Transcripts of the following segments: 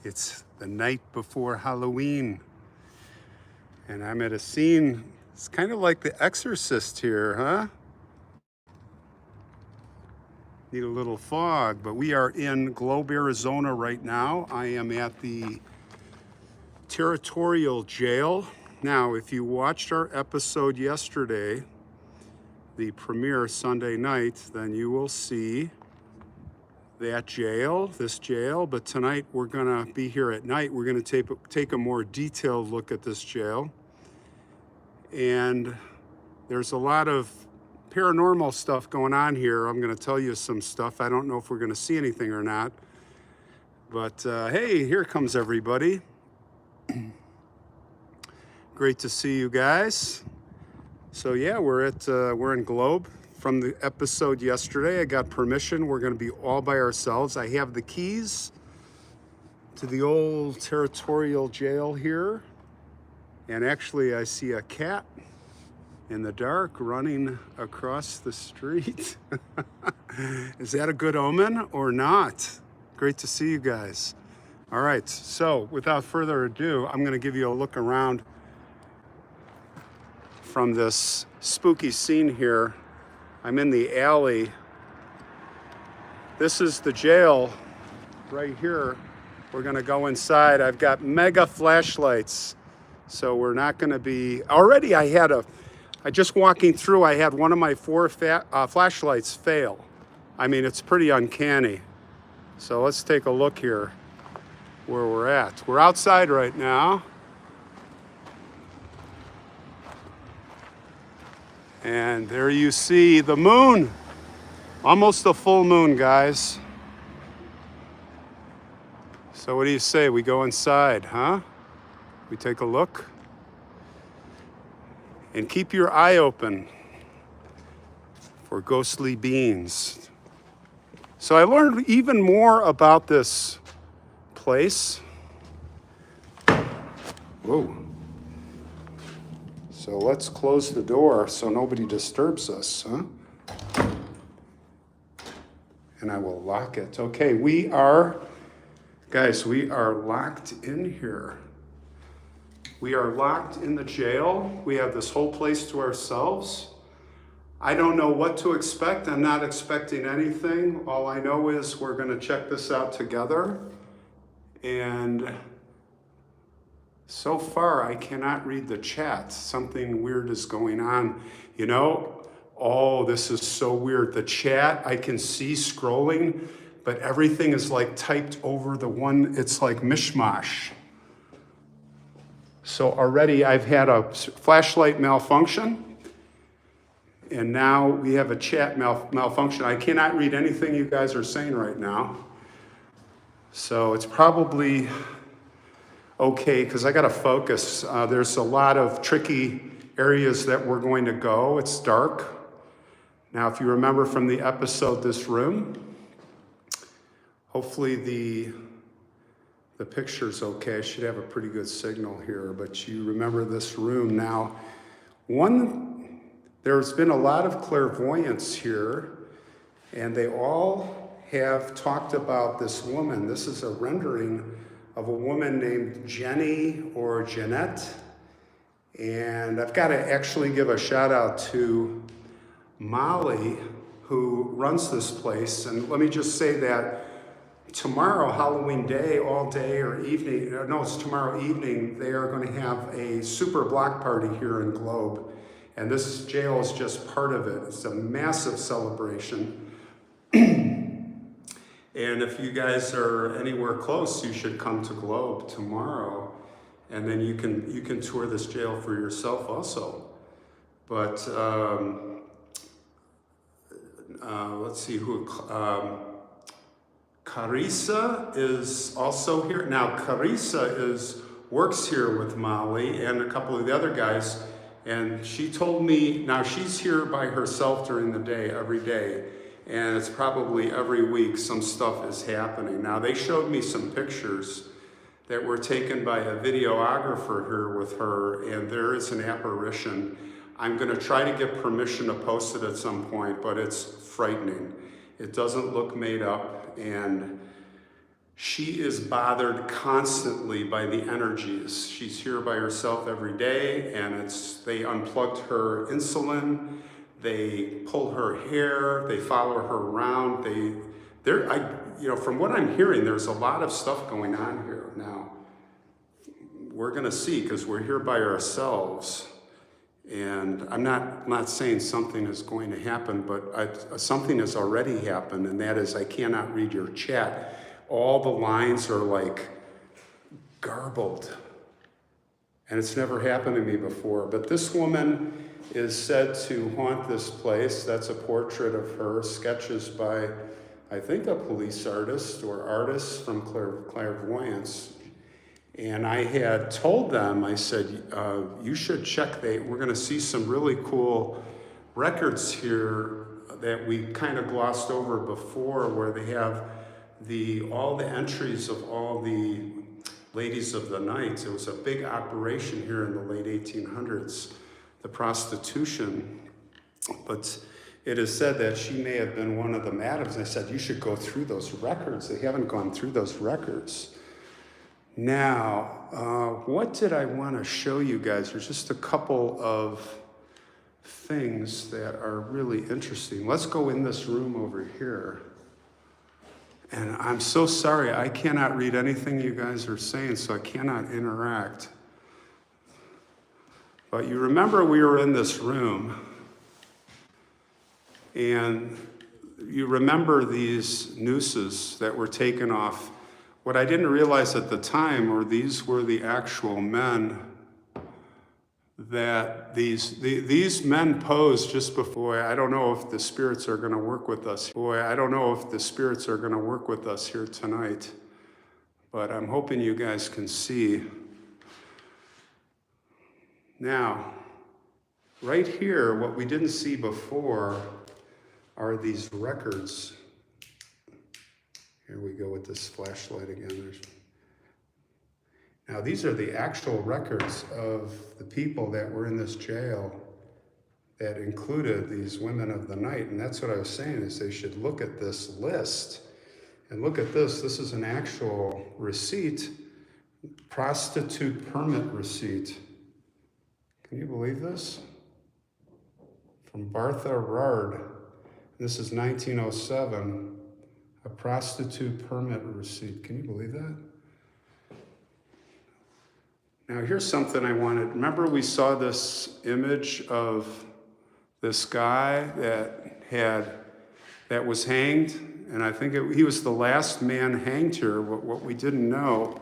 It's the night before Halloween, and I'm at a scene. It's kind of like The Exorcist here, huh? Need a little fog, but we are in Globe, Arizona right now. I am at the Territorial jail. Now, if you watched our episode yesterday, the premiere Sunday night, then you will see that jail, this jail. But tonight we're gonna be here at night. We're gonna take a more detailed look at this jail. And there's a lot of paranormal stuff going on here. I'm gonna tell you some stuff. I don't know if we're gonna see anything or not. But hey, here comes everybody. Great to see you guys. So yeah, we're in Globe. From the episode yesterday, I got permission. We're going to be all by ourselves. I have the keys to the old Territorial jail here. And actually, I see a cat in the dark running across the street. Is that a good omen or not? Great to see you guys. All right, so without further ado, I'm going to give you a look around from this spooky scene here. I'm in the alley. This is the jail right here. We're gonna go inside. I've got mega flashlights. So we're not gonna be, already I just walking through, I had one of my four flashlights fail. I mean, it's pretty uncanny. So let's take a look here where we're at. We're outside right now. And there you see the moon. Almost a full moon, guys. So what do you say? We go inside, huh? We take a look? And keep your eye open for ghostly beings. So I learned even more about this place. Whoa. So let's close the door so nobody disturbs us, huh? And I will lock it. Okay, guys, we are locked in here. We are locked in the jail. We have this whole place to ourselves. I don't know what to expect. I'm not expecting anything. All I know is we're gonna check this out together. And so far, I cannot read the chat. Something weird is going on. You know, oh, this is so weird. The chat, I can see scrolling, but everything is like typed over the one, it's like mishmash. So already I've had a flashlight malfunction, and now we have a chat malfunction. I cannot read anything you guys are saying right now. So it's probably okay, because I got to focus. There's a lot of tricky areas that we're going to go. It's dark. Now, if you remember from the episode, this room, hopefully the picture's okay. I should have a pretty good signal here, but you remember this room. Now, there's been a lot of clairvoyance here, and they all have talked about this woman. This is a rendering of a woman named Jenny or Jeanette. And I've got to actually give a shout out to Molly, who runs this place. And let me just say that tomorrow, Halloween day, all day or evening, no, it's tomorrow evening, they are going to have a super block party here in Globe. And this jail is just part of it. It's a massive celebration. And if you guys are anywhere close, you should come to Globe tomorrow, and then you can tour this jail for yourself also. But let's see who. Carissa is also here now. Carissa works here with Molly and a couple of the other guys, and she told me now she's here by herself during the day every day. And it's probably every week some stuff is happening. Now, they showed me some pictures that were taken by a videographer here with her, and there is an apparition. I'm gonna try to get permission to post it at some point, but it's frightening. It doesn't look made up, and She is bothered constantly by the energies. She's here by herself every day, and they unplugged her insulin, they pull her hair, they follow her around. From what I'm hearing, there's a lot of stuff going on here. Now, we're going to see, because we're here by ourselves. And I'm not saying something is going to happen, but something has already happened, and that is I cannot read your chat. All the lines are like garbled. And it's never happened to me before. But this woman is said to haunt this place. That's a portrait of her, sketches by, I think, a police artist or artists from clairvoyance. And I had told them, I said, you should check, we're going to see some really cool records here that we kind of glossed over before, where they have all the entries of all the ladies of the night. It was a big operation here in the late 1800s, the prostitution. But it is said that she may have been one of the madams. I said, you should go through those records. They haven't gone through those records. Now, what did I want to show you guys? There's just a couple of things that are really interesting. Let's go in this room over here. And I'm so sorry, I cannot read anything you guys are saying, so I cannot interact. But you remember we were in this room, and you remember these nooses that were taken off. What I didn't realize at the time these were the actual men that these men posed just before. I don't know if the spirits are going to work with us. I don't know if the spirits are going to work with us here tonight, but I'm hoping you guys can see. Now, right here, what we didn't see before are these records. Here we go with this flashlight again. Now, these are the actual records of the people that were in this jail that included these women of the night. And that's what I was saying, is they should look at this list. And look at this. This is an actual receipt, prostitute permit receipt. Can you believe this? From Bartha Rard. This is 1907. A prostitute permit receipt. Can you believe that? Now, here's something I wanted. Remember we saw this image of this guy that was hanged? And I think he was the last man hanged here. What we didn't know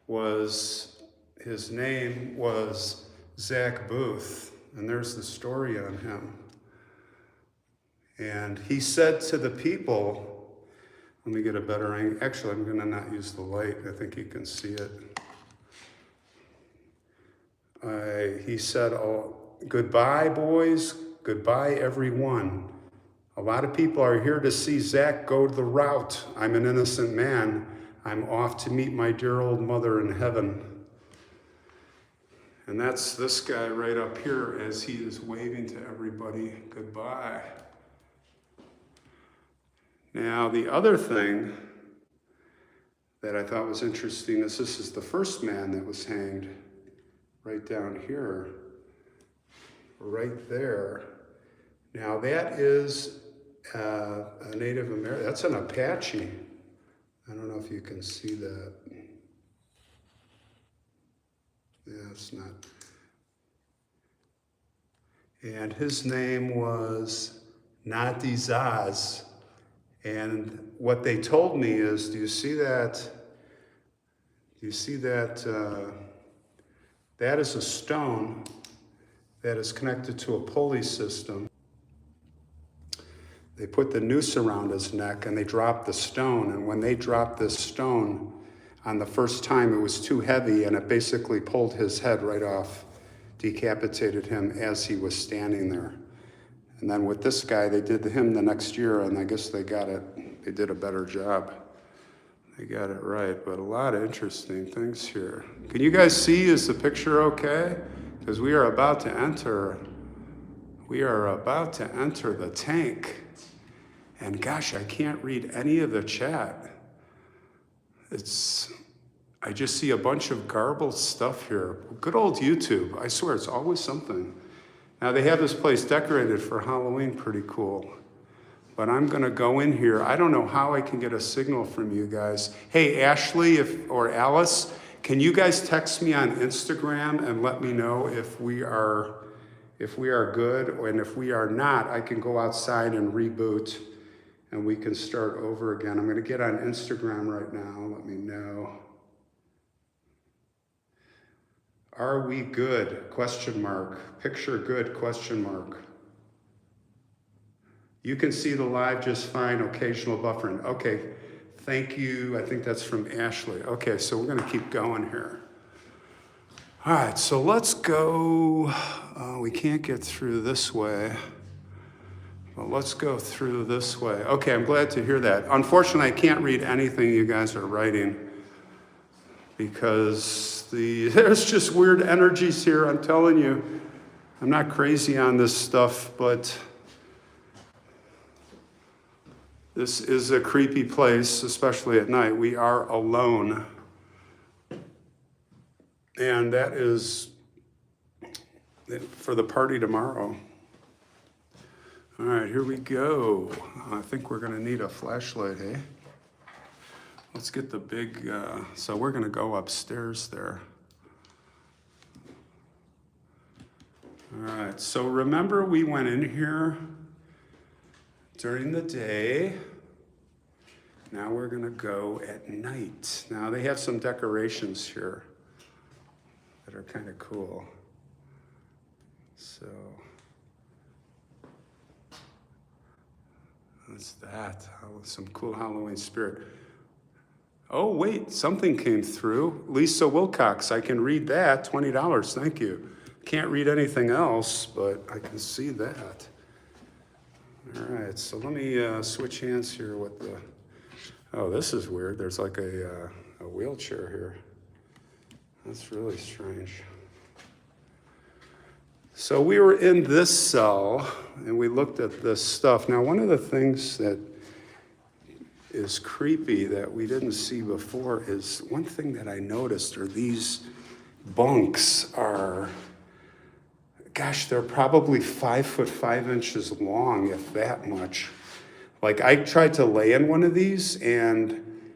was his name was Zach Booth. And there's the story on him. And he said to the people, let me get a better angle. Actually, I'm going to not use the light. I think you can see it. He said, oh, goodbye, boys. Goodbye, everyone. A lot of people are here to see Zach go the route. I'm an innocent man. I'm off to meet my dear old mother in heaven. And that's this guy right up here as he is waving to everybody goodbye. Now, the other thing that I thought was interesting is this is the first man that was hanged right down here, right there. Now, that is a Native American, that's an Apache. I don't know if you can see that. Yeah, it's not. And his name was Nati Zaz. And what they told me is, do you see that? That is a stone that is connected to a pulley system. They put the noose around his neck and they dropped the stone. And when they dropped this stone on the first time, it was too heavy and it basically pulled his head right off, decapitated him as he was standing there. And then with this guy, they did him the next year, and I guess they did a better job. They got it right, but a lot of interesting things here. Can you guys see, is the picture okay? Because we are about to enter the tank. And gosh, I can't read any of the chat. I just see a bunch of garbled stuff here. Good old YouTube. I swear, it's always something. Now, they have this place decorated for Halloween, pretty cool. But I'm gonna go in here. I don't know how I can get a signal from you guys. Hey, Ashley or Alice, can you guys text me on Instagram and let me know if we are good, and if we are not, I can go outside and reboot and we can start over again. I'm gonna get on Instagram right now, let me know. Are we good? Question mark. Picture good? Question mark. You can see the live just fine, occasional buffering. Okay, thank you. I think that's from Ashley. Okay, so we're gonna keep going here. All right, so let's go. We can't get through this way. Well, let's go through this way. Okay, I'm glad to hear that. Unfortunately, I can't read anything you guys are writing because there's just weird energies here. I'm telling you, I'm not crazy on this stuff, but this is a creepy place, especially at night. We are alone. And that is for the party tomorrow. All right, here we go. I think we're gonna need a flashlight, eh? Let's get the big, so we're gonna go upstairs there. All right, so remember we went in here during the day. Now we're gonna go at night. Now they have some decorations here that are kind of cool. So, what's that? Some cool Halloween spirit. Oh wait, something came through. Lisa Wilcox, I can read that, $20, thank you. Can't read anything else, but I can see that. All right, so let me switch hands here with the, oh, this is weird. There's like a wheelchair here. That's really strange. So we were in this cell and we looked at this stuff. Now, one of the things that is creepy that we didn't see before is one thing that I noticed are these bunks are, gosh, they're probably 5 foot 5 inches long, if that much. Like I tried to lay in one of these and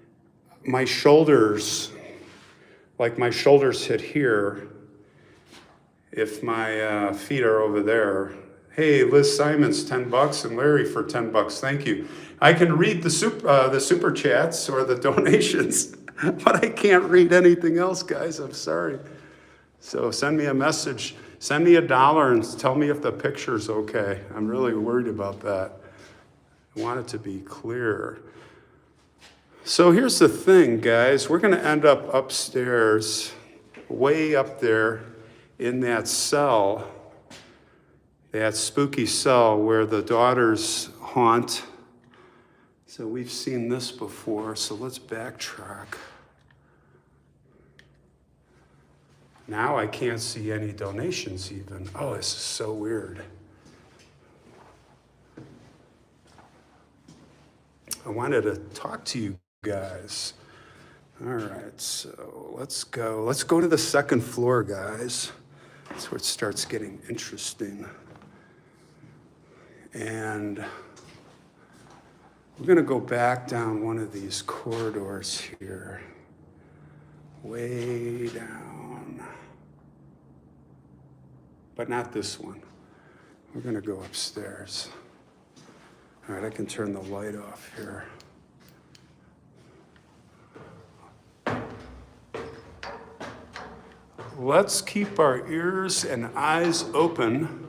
my shoulders, like my shoulders hit here if my feet are over there. Hey, Liz Simons, $10, and Larry for $10, thank you. I can read the super chats or the donations, but I can't read anything else, guys, I'm sorry. So send me a message, send me $1 and tell me if the picture's okay. I'm really worried about that. I want it to be clear. So here's the thing, guys. We're gonna end up upstairs, way up there in that cell, that spooky cell where the daughters haunt. So we've seen this before, so let's backtrack. Now I can't see any donations even. Oh, this is so weird. I wanted to talk to you guys. All right, so let's go to the second floor, guys. That's where it starts getting interesting. And we're gonna go back down one of these corridors here. Way down. But not this one. We're gonna go upstairs. All right, I can turn the light off here. Let's keep our ears and eyes open.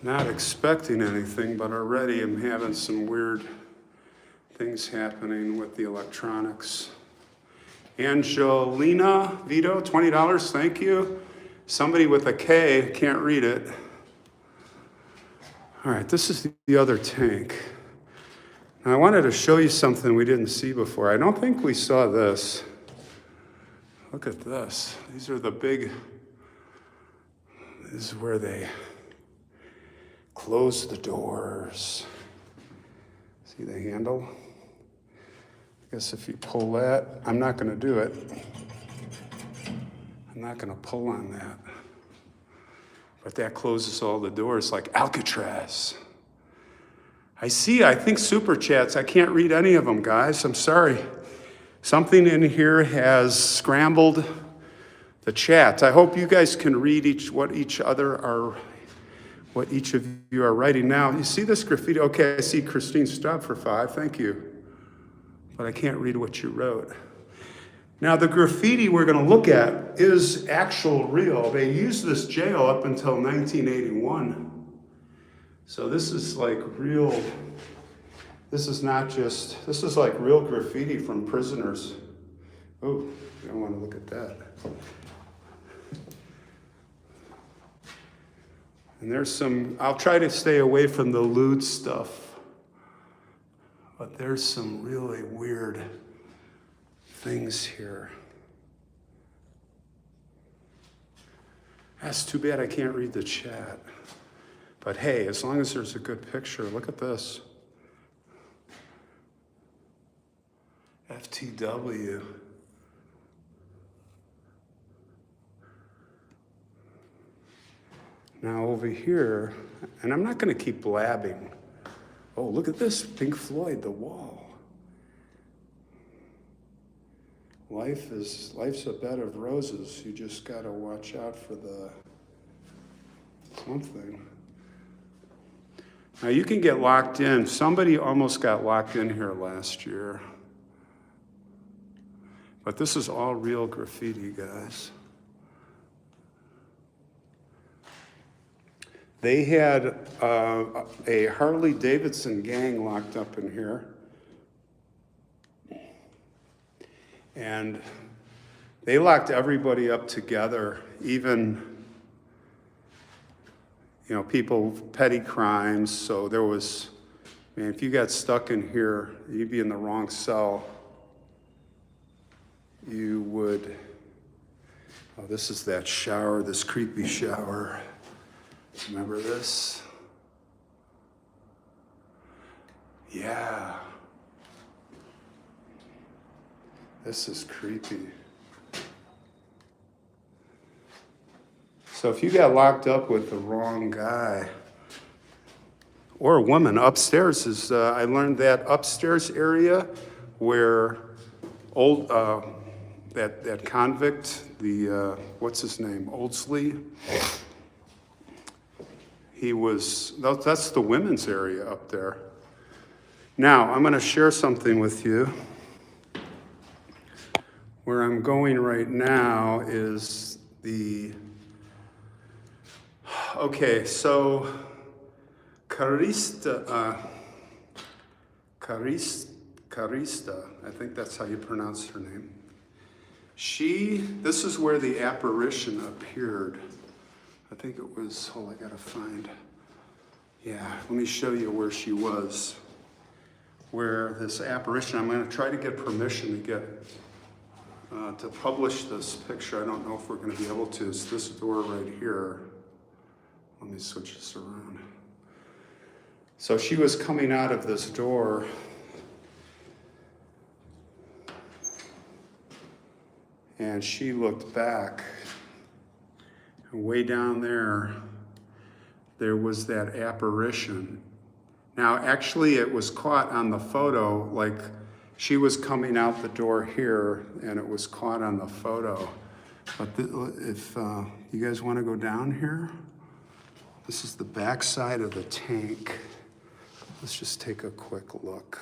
Not expecting anything, but already I'm having some weird things happening with the electronics. Angelina Vito, $20, thank you. Somebody with a K, can't read it. All right, this is the other tank. Now, I wanted to show you something we didn't see before. I don't think we saw this. Look at this. These are the big, this is where they close the doors. See the handle? I guess if you pull that, I'm not going to do it. I'm not going to pull on that. But that closes all the doors like Alcatraz. I think super chats. I can't read any of them, guys. I'm sorry. Something in here has scrambled the chat. I hope you guys can read what each of you are writing now. You see this graffiti? Okay, I see Christine Stubb for 5. Thank you. But I can't read what you wrote. Now, the graffiti we're going to look at is actual real. They used this jail up until 1981. So this is like real, this is like real graffiti from prisoners. Oh, I don't want to look at that. And there's I'll try to stay away from the lewd stuff, but there's some really weird things here. That's too bad I can't read the chat. But hey, as long as there's a good picture, look at this. FTW. Now over here, and I'm not going to keep blabbing. Oh, look at this, Pink Floyd, The Wall. Life's a bed of roses. You just got to watch out for the something. Now you can get locked in. Somebody almost got locked in here last year. But this is all real graffiti, guys. They had a Harley Davidson gang locked up in here. And they locked everybody up together, even people, petty crimes. So there was, man, if you got stuck in here, you'd be in the wrong cell. You would, oh, this is that shower, this creepy shower. Remember this? Yeah. This is creepy. So if you got locked up with the wrong guy or a woman, upstairs is, I learned that upstairs area where that convict, what's his name, Oldsley, that's the women's area up there. Now, I'm going to share something with you. Where I'm going right now is so Carista, I think that's how you pronounce her name. This is where the apparition appeared. I think it was, I gotta find. Yeah, let me show you where she was. Where this apparition, I'm gonna try to get permission to publish this picture. I don't know if we're gonna be able to. It's this door right here. Let me switch this around. So she was coming out of this door. And she looked back. And way down there was that apparition. Now, actually, it was caught on the photo, like she was coming out the door here, and it was caught on the photo. But if you guys want to go down here, this is the back side of the tank. Let's just take a quick look.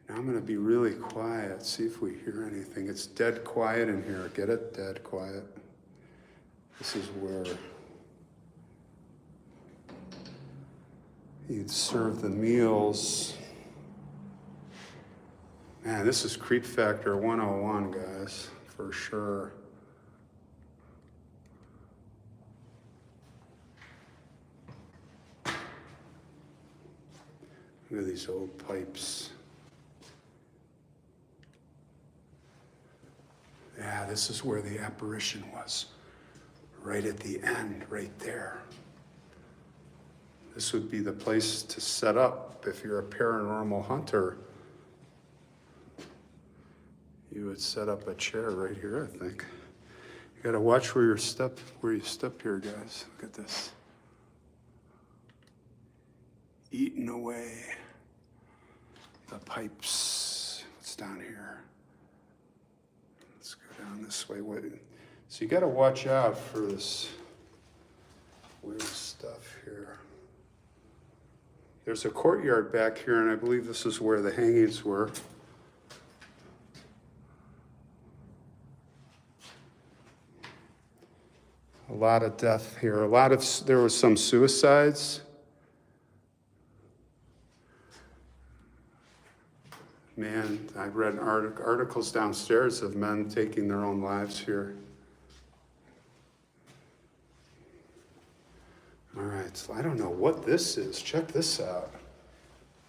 Now I'm going to be really quiet, see if we hear anything. It's dead quiet in here. Get it? Dead quiet. This is where you'd serve the meals. Man, this is Creep Factor 101, guys, for sure. Look at these old pipes. Yeah, this is where the apparition was. Right at the end, right there. This would be the place to set up if you're a paranormal hunter. You would set up a chair right here, I think. You gotta watch where you step here, guys. Look at this. Eating away the pipes. What's down here? Let's go down this way. So you gotta watch out for this weird stuff here. There's a courtyard back here, and I believe this is where the hangings were. A lot of death here. There was some suicides. Man, I've read articles downstairs of men taking their own lives here. All right, so I don't know what this is. Check this out.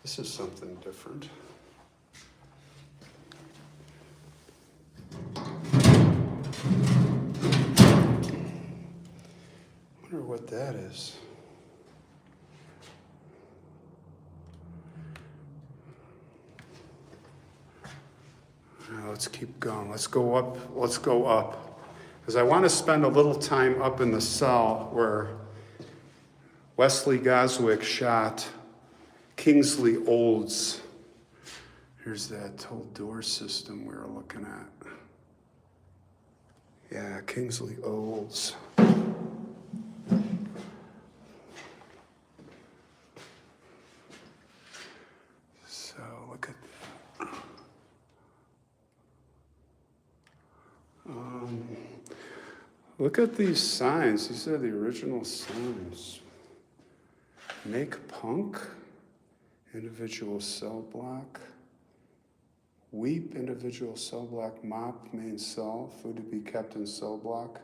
This is something different. I wonder what that is. Now let's keep going. Let's go up. Let's go up. Because I want to spend a little time up in the cell where Wesley Goswick shot Kingsley Olds. Here's that whole door system we were looking at. Yeah, Kingsley Olds. So look at that. Look at these signs. These are the original signs. Make punk, individual cell block. Weep, individual cell block. Mop, main cell. Food to be kept in cell block.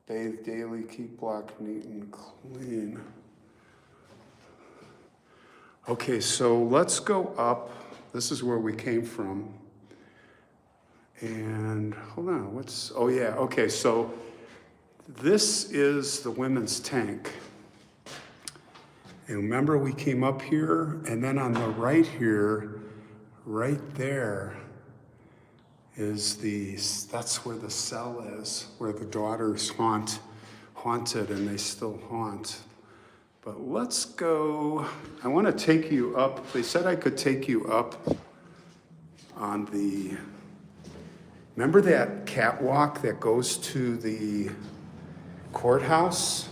Bathe daily, keep block neat and clean. Okay, so let's go up. This is where we came from. And hold on, okay, so this is the women's tank. And remember we came up here, and then on the right here, right there is that's where the cell is, where the daughters haunted, and they still haunt. But let's go, I want to take you up. They said I could take you up on remember that catwalk that goes to the courthouse?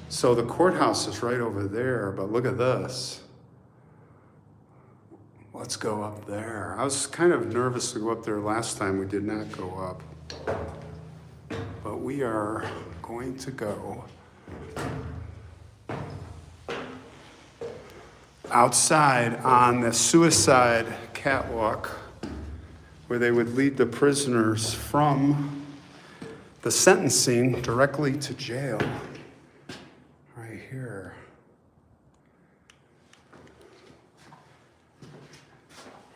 So the courthouse is right over there, but look at this. Let's go up there. I was kind of nervous to go up there last time. We did not go up. But we are going to go outside on the suicide catwalk where they would lead the prisoners from the sentencing directly to jail. Right here.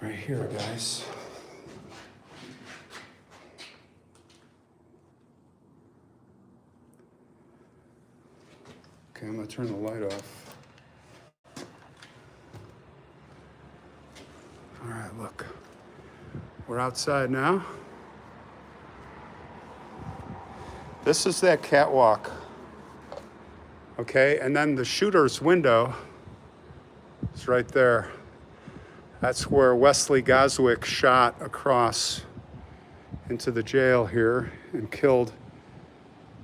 Right here, guys. Okay, I'm gonna turn the light off. All right, look. We're outside now. This is that catwalk. Okay, and then the shooter's window is right there. That's where Wesley Goswick shot across into the jail here and killed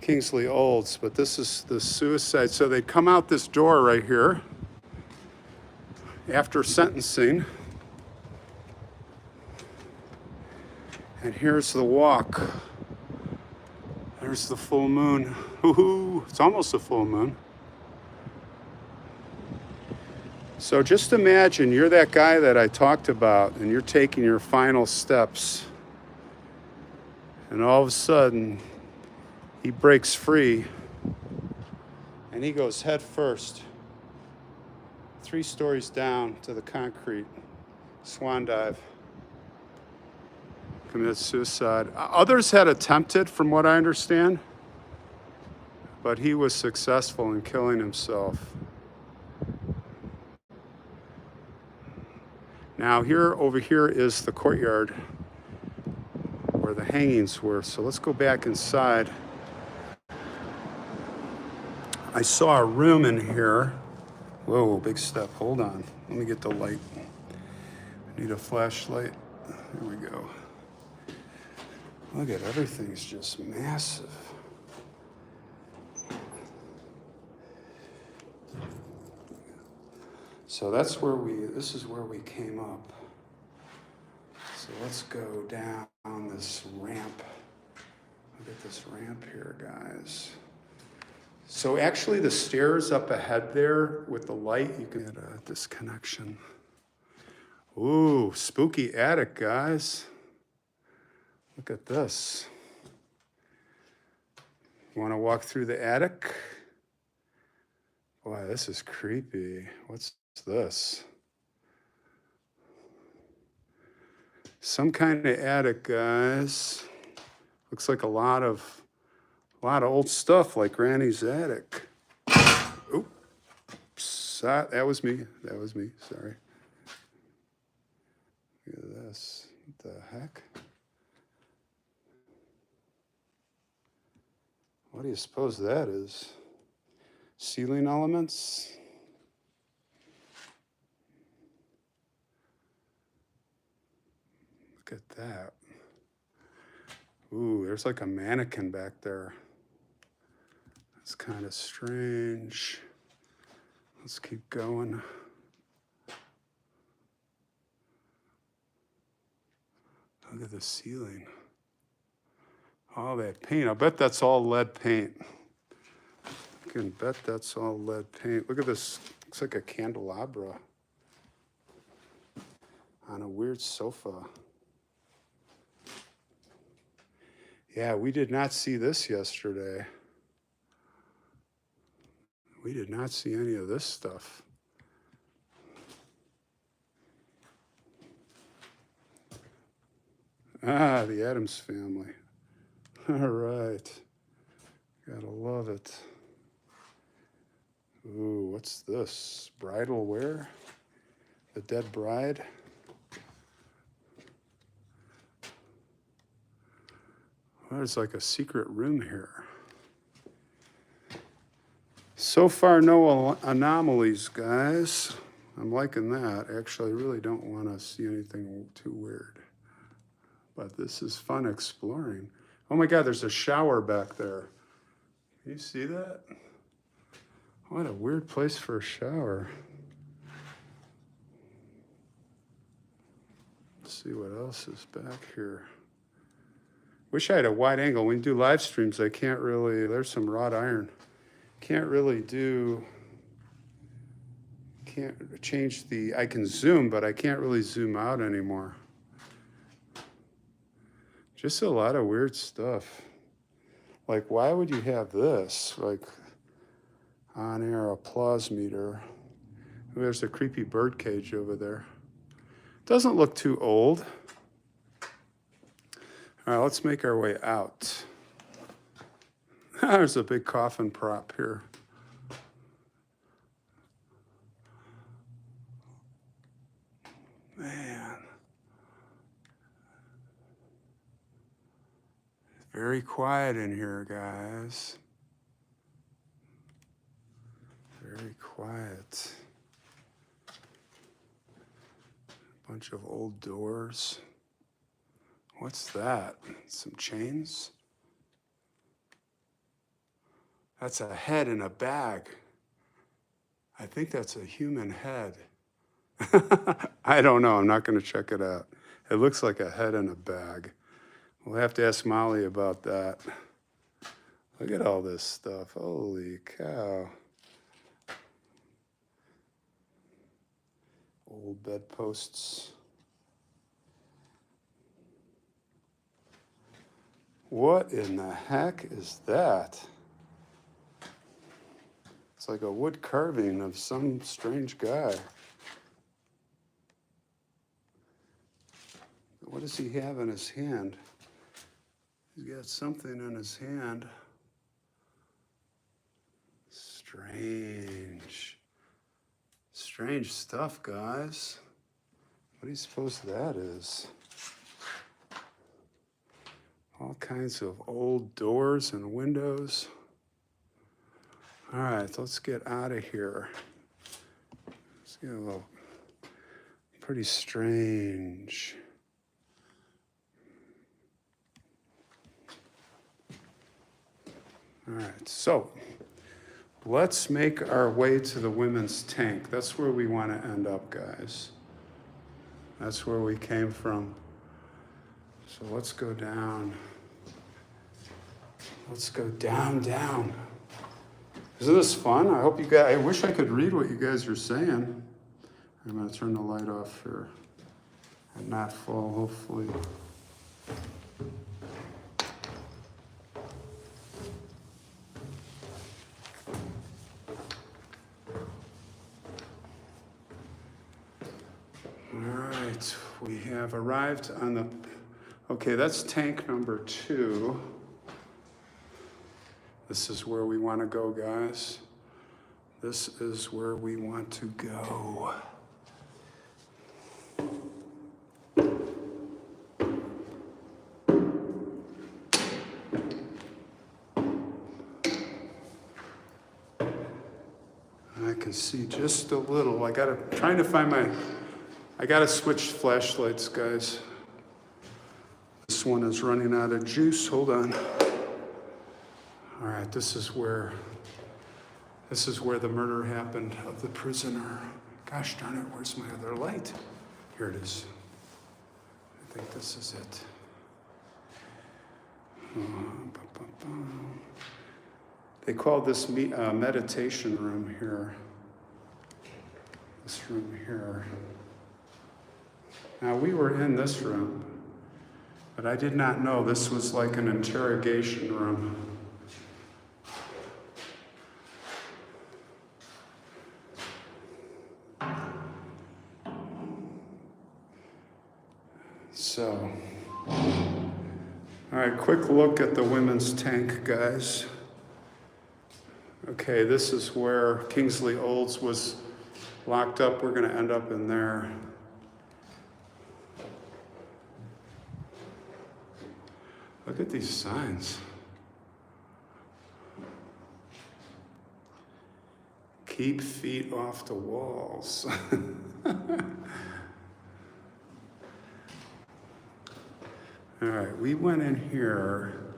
Kingsley Olds. But this is the suicide. So they'd come out this door right here after sentencing. And here's the walk. There's the full moon. Woohoo! It's almost a full moon. So just imagine you're that guy that I talked about and you're taking your final steps. And all of a sudden, he breaks free and he goes head first, 3 stories down to the concrete, swan dive. Committed suicide. Others had attempted, from what I understand, but he was successful in killing himself. Now over here is the courtyard where the hangings were. So let's go back inside. I saw a room in here. Whoa, big step. Hold on. Let me get the light. I need a flashlight. There we go. Look at everything's just massive. So this is where we came up. So let's go down this ramp. Look at this ramp here, guys. So actually the stairs up ahead there with the light, you can get a disconnection. Ooh, spooky attic, guys. Look at this. You want to walk through the attic? Boy, this is creepy. What's this? Some kind of attic, guys. Looks like a lot of old stuff, like Granny's attic. Oops, that was me. That was me. Sorry. Look at this. What the heck? What do you suppose that is? Ceiling elements? Look at that. Ooh, there's like a mannequin back there. That's kind of strange. Let's keep going. Look at the ceiling. All that paint. I bet that's all lead paint. I can bet that's all lead paint. Look at this. Looks like a candelabra on a weird sofa. Yeah, we did not see this yesterday. We did not see any of this stuff. Ah, the Addams Family. All right. Gotta love it. Ooh, what's this? Bridal wear? The dead bride? Well, there's like a secret room here. So far, no anomalies, guys. I'm liking that. Actually, I really don't want to see anything too weird. But this is fun exploring. Oh my God, there's a shower back there. Can you see that? What a weird place for a shower. Let's see what else is back here. Wish I had a wide angle. When you do live streams, I can't really, there's some wrought iron. Can't change I can zoom, but I can't really zoom out anymore. Just a lot of weird stuff. Like, why would you have this? Like, on-air applause meter. There's a creepy bird cage over there. Doesn't look too old. All right, let's make our way out. There's a big coffin prop here. Man. Very quiet in here, guys. Very quiet. A bunch of old doors. What's that? Some chains? That's a head in a bag. I think that's a human head. I don't know. I'm not going to check it out. It looks like a head in a bag. We'll have to ask Molly about that. Look at all this stuff. Holy cow. Old bedposts. What in the heck is that? It's like a wood carving of some strange guy. What does he have in his hand? He's got something in his hand. Strange. Strange stuff, guys. What do you suppose that is? All kinds of old doors and windows. All right, let's get out of here. Let's get a little pretty strange. All right, so let's make our way to the women's tank. That's where we want to end up, guys. That's where we came from. So let's go down. Let's go down, down. Isn't this fun? I hope you guys, I wish I could read what you guys are saying. I'm gonna turn the light off here and not fall, hopefully. All right, we have arrived on the, okay, that's tank number 2. This is where we want to go, guys. This is where we want to go. I can see just a little. I gotta switch flashlights, guys. This one is running out of juice. Hold on. All right, this is where the murder happened of the prisoner. Gosh darn it, where's my other light? Here it is. I think this is it. They call this meditation room here. This room here. Now, we were in this room, but I did not know this was like an interrogation room. So, all right, quick look at the women's tank, guys. Okay, this is where Kingsley Olds was locked up. We're going to end up in there. Look at these signs. Keep feet off the walls. All right, we went in here.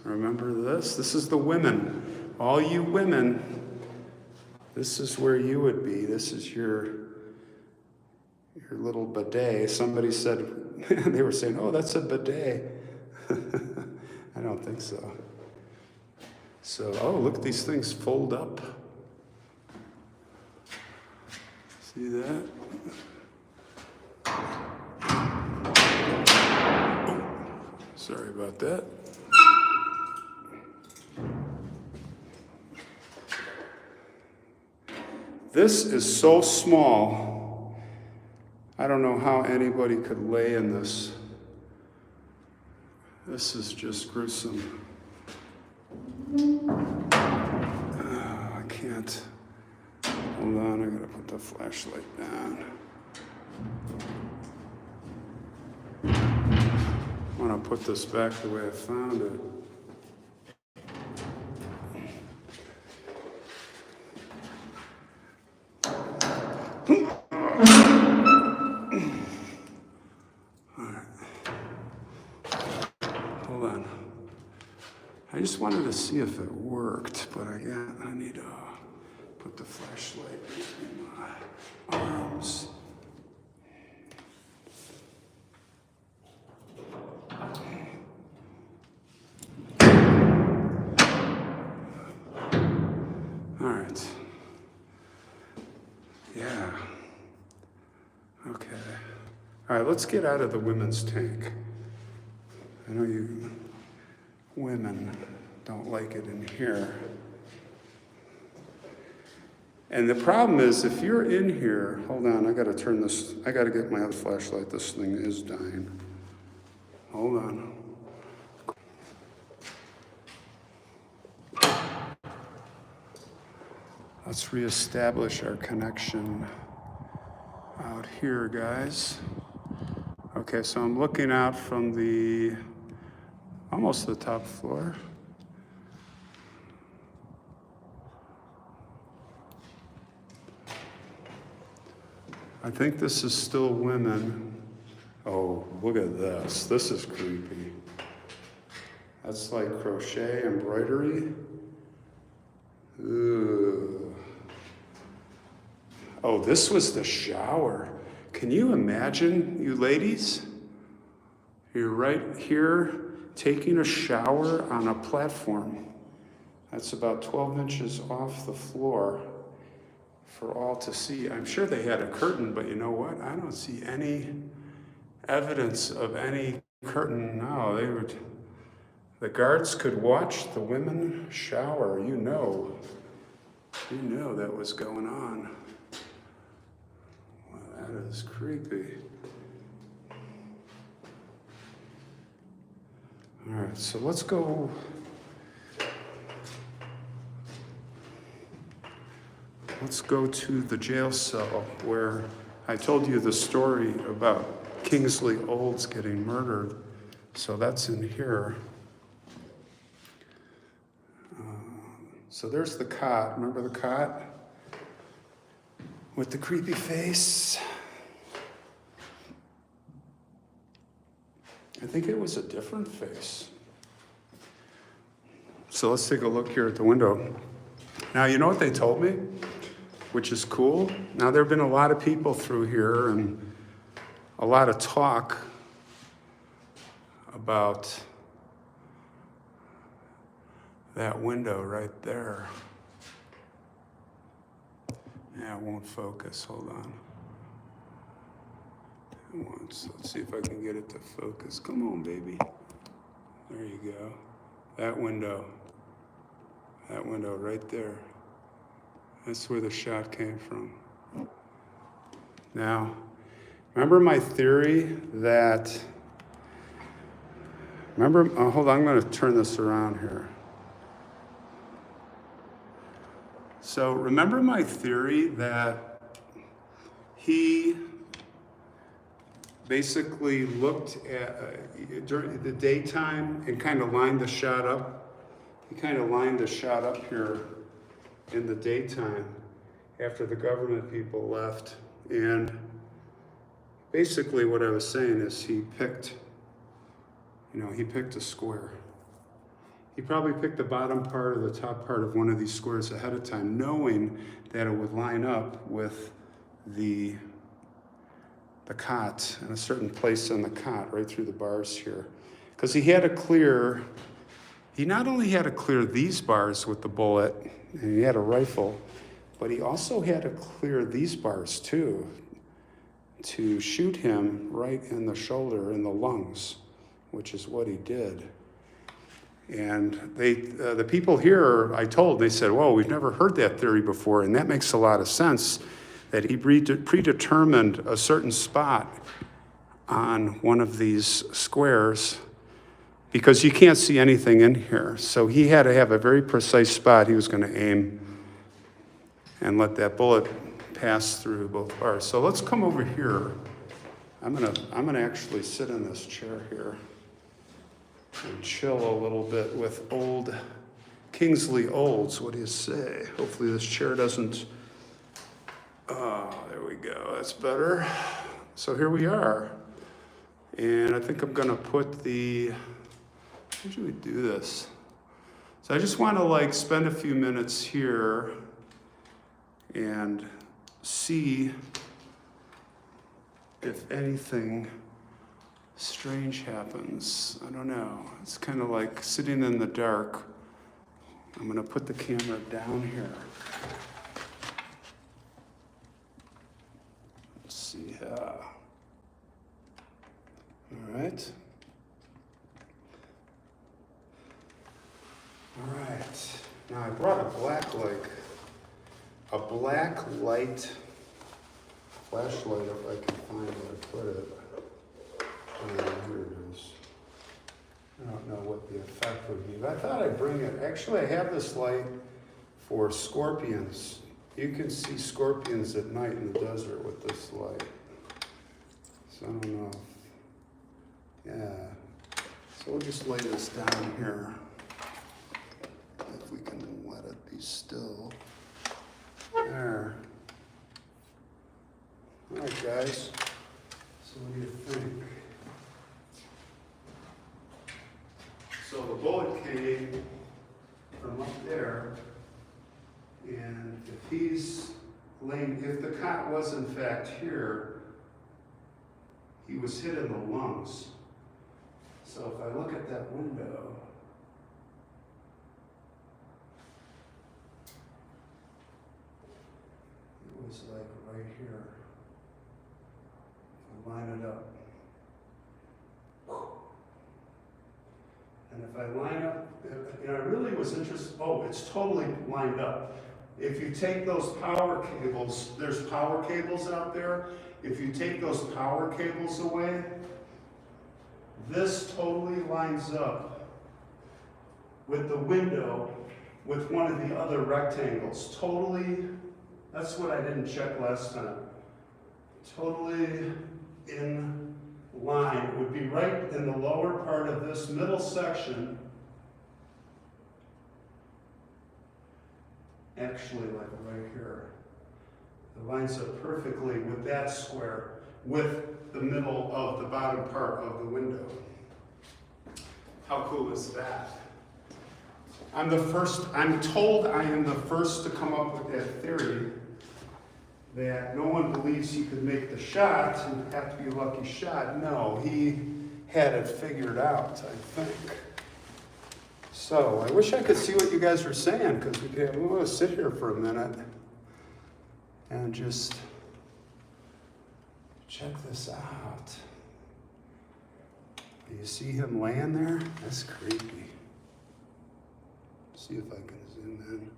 Remember this? This is the women. All you women, this is where you would be. This is your little bidet. Somebody said, they were saying, oh, that's a bidet. I don't think so. So, oh, look, these things fold up. See that? Oh, sorry about that. This is so small. I don't know how anybody could lay in this. This is just gruesome. I can't. Hold on, I gotta put the flashlight down. I wanna put this back the way I found it. I just wanted to see if it worked, but I need to put the flashlight between my arms. All right. Yeah. Okay. All right, let's get out of the women's tank. I know you women don't like it in here. And the problem is, if you're in here, hold on, I gotta turn this, I gotta get my other flashlight. This thing is dying. Hold on. Let's reestablish our connection out here, guys. Okay, so I'm looking out from almost the top floor. I think this is still women. Oh, look at this. This is creepy. That's like crochet embroidery. Ooh. Oh, this was the shower. Can you imagine, you ladies? You're right here taking a shower on a platform. That's about 12 inches off the floor for all to see. I'm sure they had a curtain, but you know what? I don't see any evidence of any curtain. No, the guards could watch the women shower. You know that was going on. Wow, that is creepy. All right, so let's go. Let's go to the jail cell where I told you the story about Kingsley Olds getting murdered. So that's in here. So there's the cot. Remember the cot? With the creepy face. I think it was a different face. So let's take a look here at the window. Now, you know what they told me? Which is cool. Now, there have been a lot of people through here and a lot of talk about that window right there. Yeah, it won't focus. Hold on. Let's see if I can get it to focus. Come on, baby. There you go. That window right there. That's where the shot came from. Now, remember my theory that, hold on, I'm going to turn this around here. So remember my theory that he basically looked at, during the daytime and kind of lined the shot up. He kind of lined the shot up here in the daytime after the government people left. And basically what I was saying is he picked a square. He probably picked the bottom part or the top part of one of these squares ahead of time, knowing that it would line up with the cot in a certain place on the cot, right through the bars here. Because he not only had to clear these bars with the bullet, and he had a rifle, but he also had to clear these bars too, to shoot him right in the shoulder, in the lungs, which is what he did. And the people here, they said, whoa, we've never heard that theory before, and that makes a lot of sense, that he predetermined a certain spot on one of these squares because you can't see anything in here. So he had to have a very precise spot he was going to aim and let that bullet pass through both bars. So let's come over here. I'm gonna actually sit in this chair here and chill a little bit with old Kingsley Olds. What do you say? Hopefully this chair doesn't. Oh, there we go. That's better. So here we are. And I think I'm going to put how should we do this? So I just want to spend a few minutes here and see if anything strange happens. I don't know. It's kind of like sitting in the dark. I'm going to put the camera down here. Let's see. All right. All right. Now I brought a black light flashlight if I can find where to put it. Here it is. I don't know what the effect would be, but I thought I'd bring it. Actually, I have this light for scorpions, You can see scorpions at night in the desert with this light. So I don't know. Yeah. So we'll just lay this down here. If we can let it be still. There. All right, guys. So what do you think? So the bullet came from up there, and if he's laying, if the cot was in fact here, he was hit in the lungs. So if I look at that window, it was like right here. If I line it up. And if I line up, and I really was interested, oh, it's totally lined up. If you take those power cables, there's power cables out there. If you take those power cables away, this totally lines up with the window with one of the other rectangles. Totally, that's what I didn't check last time. Totally in line. It would be right in the lower part of this middle section. Actually, like right here. It lines up perfectly with that square, with the middle of the bottom part of the window. How cool is that? I'm told I am the first to come up with that theory that no one believes he could make the shot and have to be a lucky shot. No, he had it figured out, I think. So I wish I could see what you guys are saying, because we want to sit here for a minute and just check this out. Do you see him laying there? That's creepy. See if I can zoom in.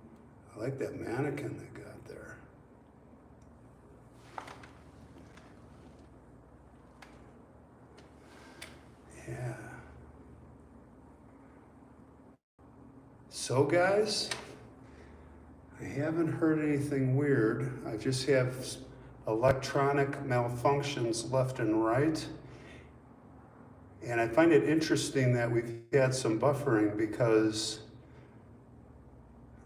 I like that mannequin they got there. Yeah. So guys, I haven't heard anything weird. I just have electronic malfunctions left and right. And I find it interesting that we've had some buffering, because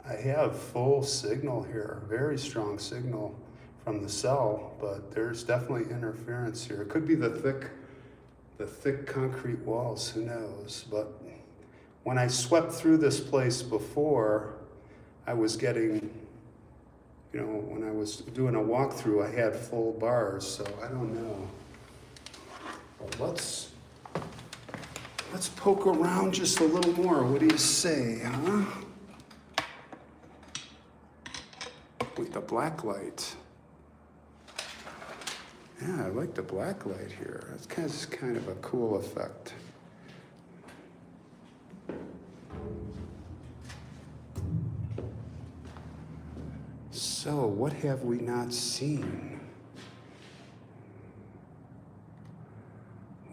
I have full signal here, very strong signal from the cell, but there's definitely interference here. It could be the thick concrete walls, who knows? But when I swept through this place before, I was getting, when I was doing a walkthrough, I had full bars, so I don't know. But let's poke around just a little more. What do you say, huh? With the black light. Yeah, I like the black light here. It's kind of a cool effect. So, what have we not seen?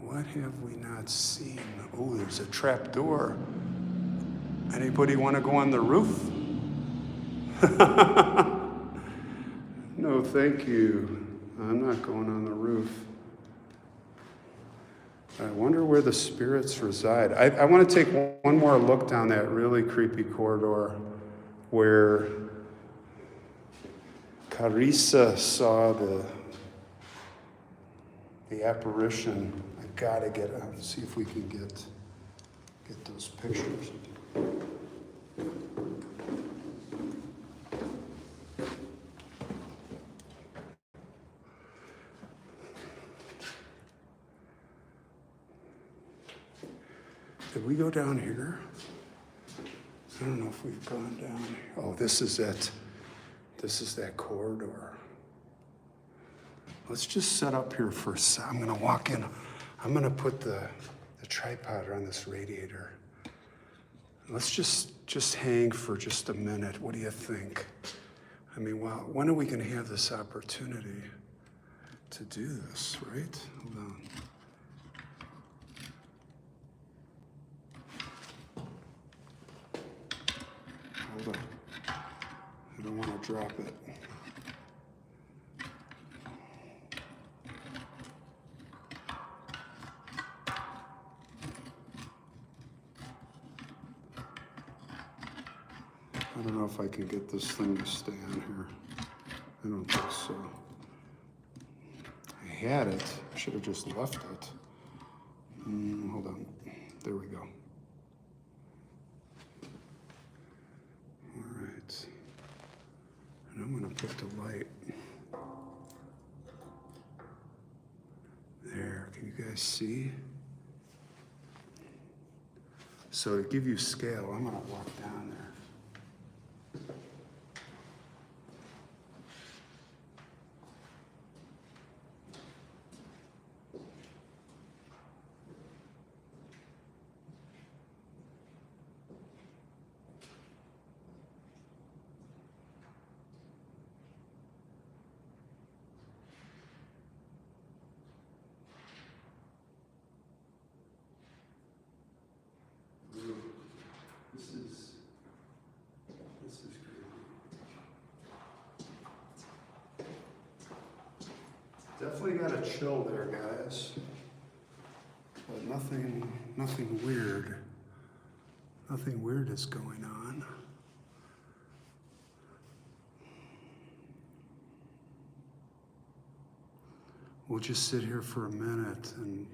What have we not seen? Oh, there's a trap door. Anybody want to go on the roof? No, thank you. I'm not going on the roof. I wonder where the spirits reside. I want to take one more look down that really creepy corridor where Carissa saw the apparition. I gotta get out, see if we can get those pictures. Did we go down here? I don't know if we've gone down here. Oh, this is it. This is that corridor. Let's just set up here for a sec. I'm gonna walk in. I'm gonna put the tripod on this radiator. Let's just hang for just a minute. What do you think? I mean, wow, when are we gonna have this opportunity to do this, right? Hold on. Hold on. I don't want to drop it. I don't know if I can get this thing to stay on here. I don't think so. I had it. I should have just left it. Hold on. There we go. All right. And I'm going to put the light there. Can you guys see? So to give you scale, I'm going to walk down there. This is crazy. Definitely got a chill there, guys. But nothing weird. Nothing weird is going on. We'll just sit here for a minute and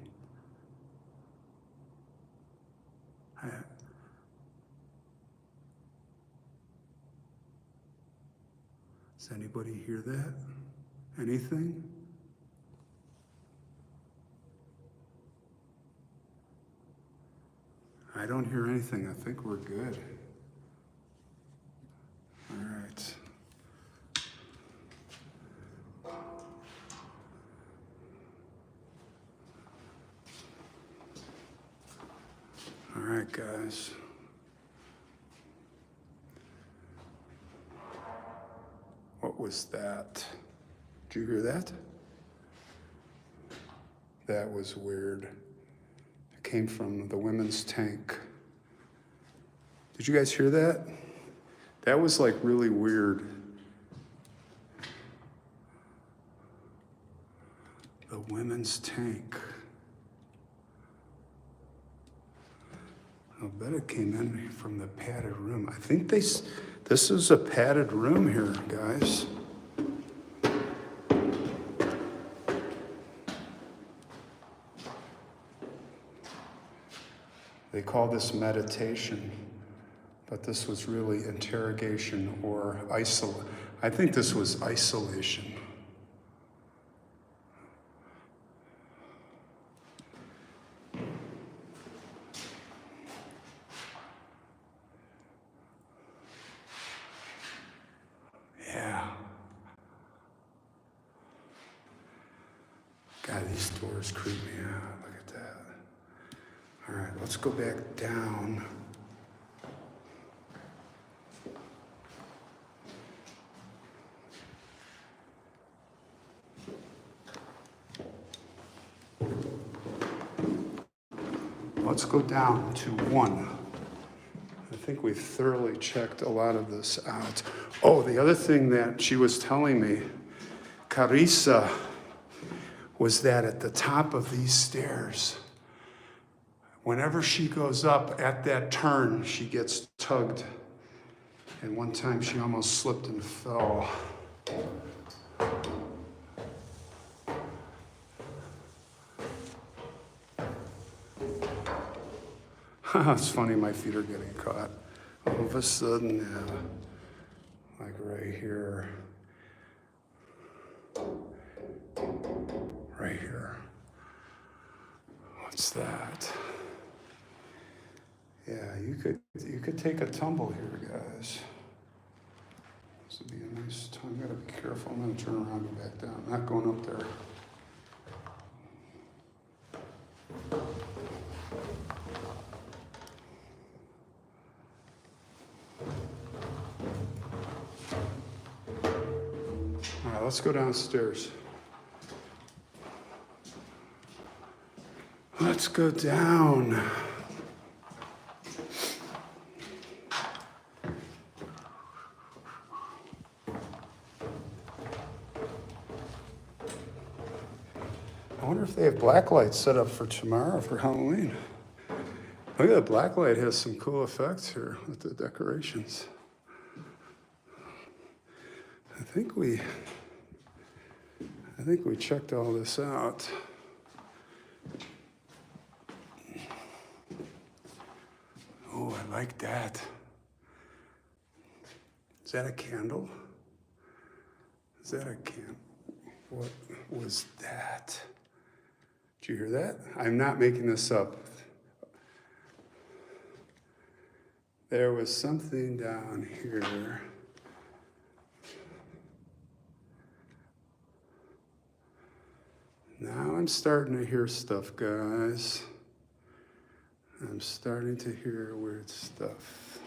does anybody hear that? Anything? I don't hear anything. I think we're good. All right. All right, guys. What was that? Did you hear that? That was weird. It came from the women's tank. Did you guys hear that? That was like really weird. The women's tank. I bet it came in from the padded room. I think this is a padded room here, guys. They call this meditation, but this was really interrogation or isolation. I think this was isolation. God, these doors creep me out. Look at that. All right, let's go back down. Let's go down to 1. I think we've thoroughly checked a lot of this out. Oh, the other thing that she was telling me, Carissa, was that at the top of these stairs, whenever she goes up at that turn, she gets tugged. And one time she almost slipped and fell. It's funny, my feet are getting caught. All of a sudden, like right here. Right here. What's that? Yeah, you could take a tumble here, guys. This would be a nice time. Gotta be careful. I'm gonna turn around and go back down. I'm not going up there. All right, let's go downstairs. Let's go down. I wonder if they have black lights set up for tomorrow for Halloween. Look at that black light, has some cool effects here with the decorations. think we checked all this out. Oh, I like that. Is that a candle? Is that a candle? What was that? Did you hear that? I'm not making this up. There was something down here. Now I'm starting to hear stuff, guys. I'm starting to hear weird stuff.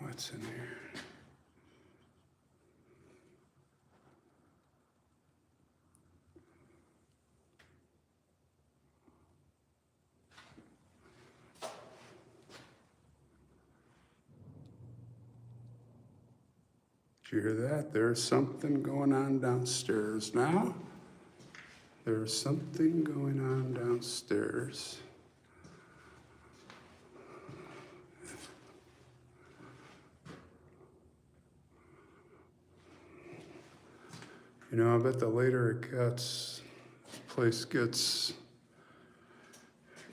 What's in here? Did you hear that? There's something going on downstairs now. There's something going on downstairs. You know, I bet the later it gets, this place gets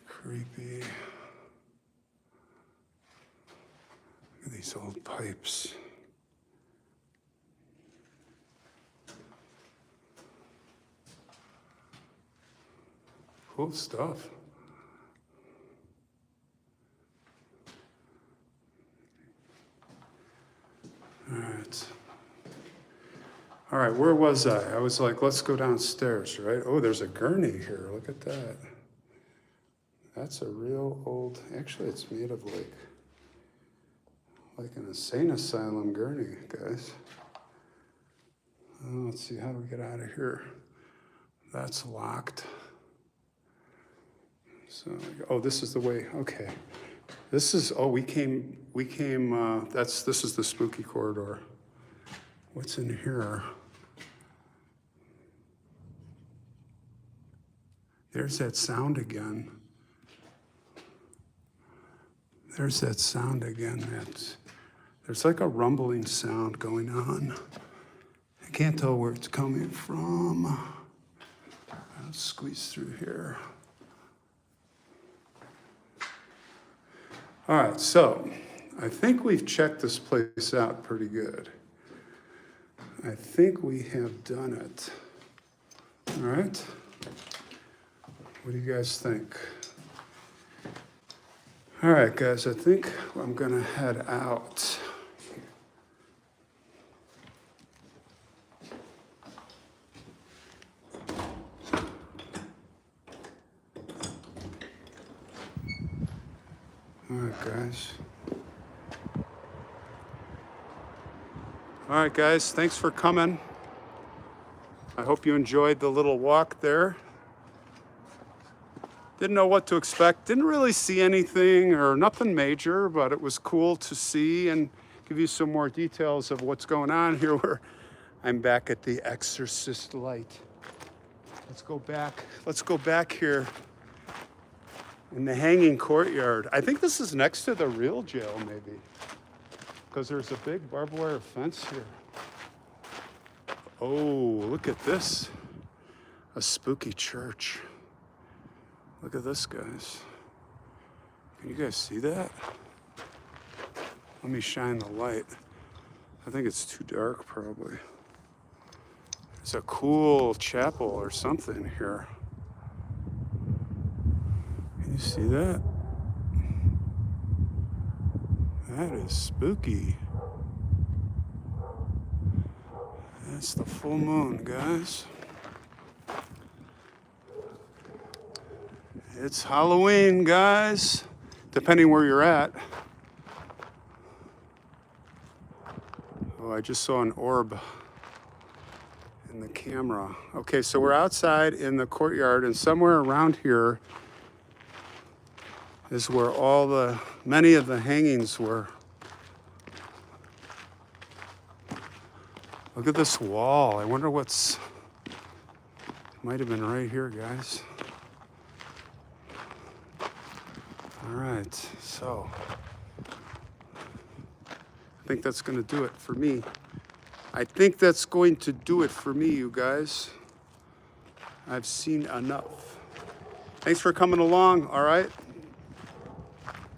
creepy. Look at these old pipes. Cool stuff. All right, where was I? I was like, let's go downstairs, right? Oh, there's a gurney here. Look at that. That's a real old, actually it's made of like an insane asylum gurney, guys. Oh, let's see, how do we get out of here? That's locked. So, oh, this is the way, okay. This is, oh, this is the spooky corridor. What's in here? There's that sound again. There's that sound again. There's like a rumbling sound going on. I can't tell where it's coming from. I'll squeeze through here. All right, so I think we've checked this place out pretty good. I think we have done it. All right? What do you guys think? All right, guys, I think I'm gonna head out. All right, guys. All right, guys, thanks for coming. I hope you enjoyed the little walk there. Didn't know what to expect. Didn't really see anything or nothing major, but it was cool to see and give you some more details of what's going on here where I'm back at the Exorcist light. Let's go back here in the hanging courtyard. I think this is next to the real jail, maybe, because there's a big barbed wire fence here. Oh, look at this. A spooky church. Look at this, guys. Can you guys see that? Let me shine the light. I think it's too dark, probably. It's a cool chapel or something here. Can you see that? That is spooky. That's the full moon, guys. It's Halloween, guys, depending where you're at. Oh, I just saw an orb in the camera. Okay, so we're outside in the courtyard, and somewhere around here is where many of the hangings were. Look at this wall. I wonder might have been right here, guys. All right, so I think that's going to do it for me. I think that's going to do it for me, you guys. I've seen enough. Thanks for coming along, all right?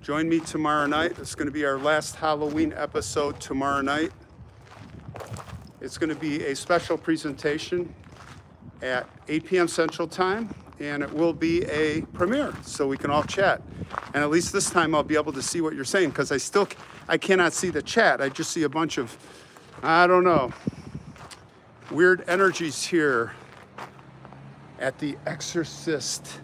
Join me tomorrow night. It's going to be our last Halloween episode tomorrow night. It's going to be a special presentation at 8 p.m. Central Time, and it will be a premiere, so we can all chat. And at least this time I'll be able to see what you're saying, because I cannot see the chat. I just see a bunch of, I don't know, weird energies here at The Exorcist.